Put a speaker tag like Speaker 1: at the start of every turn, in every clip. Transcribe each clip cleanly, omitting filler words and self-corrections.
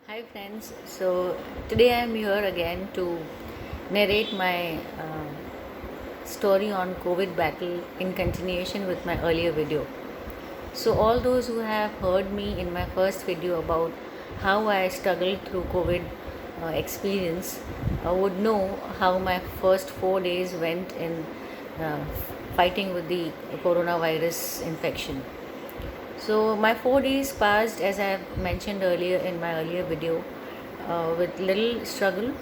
Speaker 1: Hi friends, so today I am here again to narrate my story on COVID battle in continuation with my earlier video. So all those who have heard me in my first video about how I struggled through COVID experience would know how my first 4 days went in uh, fighting with the coronavirus infection. So my 4 days passed, as I have mentioned earlier in my earlier video, with little struggle,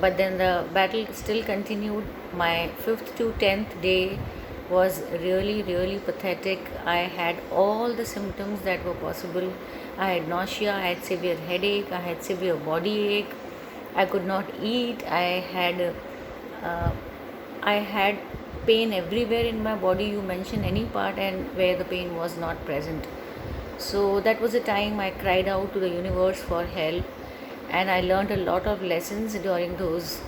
Speaker 1: but then the battle still continued. My fifth to 10th day was really pathetic. I had all the symptoms that were possible. I had nausea, I had severe headache, I had severe body ache, I could not eat, uh, I had pain everywhere in my body. You mention any part and where the pain was not present. So that was the time I cried out to the universe for help, and I learned a lot of lessons during those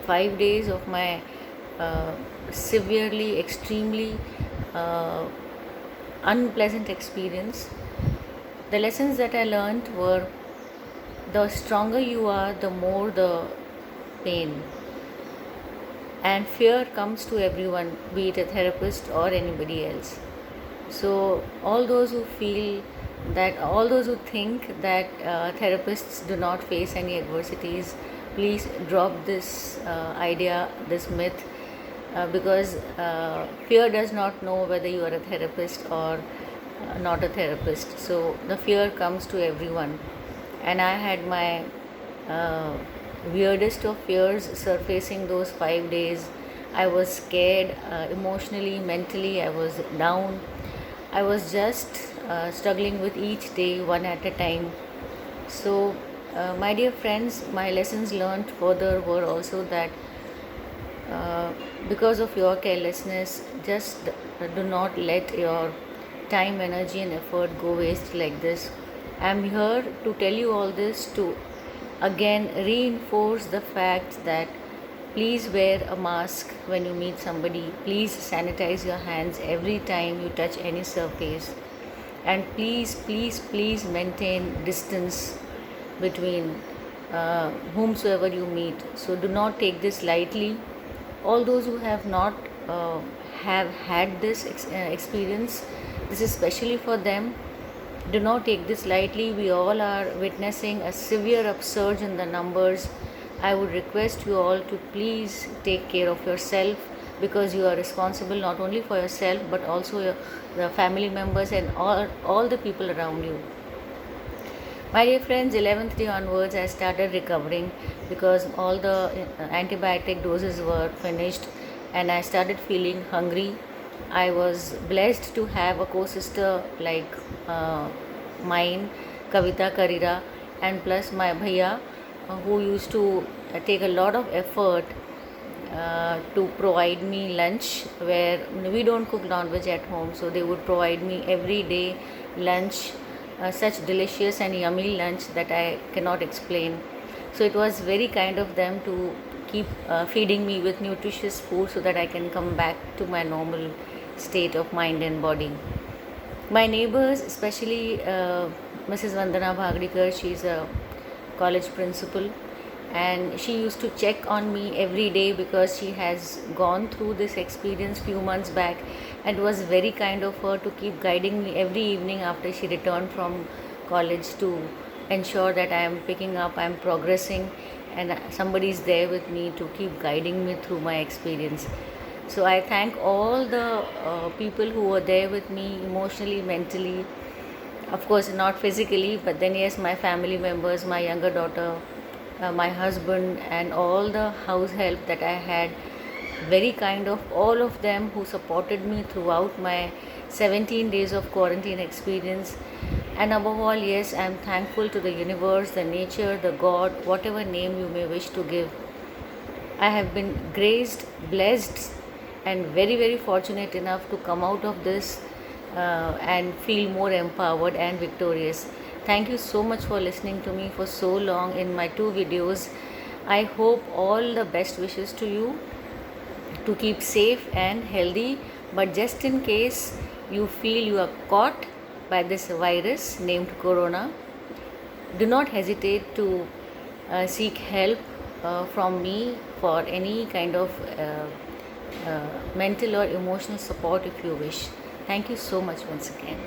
Speaker 1: 5 days of my uh, severely, extremely uh, unpleasant experience. The lessons that I learned were the stronger you are, the more the pain. And fear comes to everyone, be it a therapist or anybody else. So, all those who think that therapists do not face any adversities, please drop this idea, this myth, because fear does not know whether you are a therapist or not a therapist. So, the fear comes to everyone, and I had my uh, weirdest of fears surfacing those 5 days. I was scared emotionally, mentally, I was down. I was just struggling with each day one at a time. So, my dear friends, my lessons learned further were also that uh, because of your carelessness, just do not let your time, energy, and effort go waste like this. I'm here to tell you all this to again reinforce the fact that please wear a mask when you meet somebody. Please sanitize your hands every time you touch any surface. And please maintain distance between whomsoever you meet. So do not take this lightly. All those who have not have had this experience, this is especially for them. Do not take this lightly. We all are witnessing a severe upsurge in the numbers. I would request you all to please take care of yourself, because you are responsible not only for yourself but also the family members and all the people around you. My dear friends, 11th day onwards, I started recovering because all the antibiotic doses were finished and I started feeling hungry. I was blessed to have a co sister like mine, Kavita Karira, and plus my bhaiya, who used to take a lot of effort to provide me lunch, where we don't cook non-veg at home, so they would provide me every day lunch, such delicious and yummy lunch that I cannot explain. So it was very kind of them to keep feeding me with nutritious food so that I can come back to my normal state of mind and body. My neighbors, especially Mrs. Vandana Bhagdikar, she's a college principal, and she used to check on me every day because she has gone through this experience few months back, and it was very kind of her to keep guiding me every evening after she returned from college to ensure that I am picking up, I am progressing, and somebody is there with me to keep guiding me through my experience. So I thank all the people who were there with me emotionally, mentally, of course not physically, but then yes, my family members, my younger daughter, my husband, and all the house help that I had. Very kind of all of them who supported me throughout my 17 days of quarantine experience. And above all, yes, I am thankful to the universe, the nature, the God, whatever name you may wish to give. I have been graced, blessed, and very fortunate enough to come out of this and feel more empowered and victorious. Thank you so much for listening to me for so long in my two videos. I hope all the best wishes to you to keep safe and healthy. But just in case you feel you are caught by this virus named corona, do not hesitate to seek help from me for any kind of mental or emotional support if you wish. Thank you so much once again.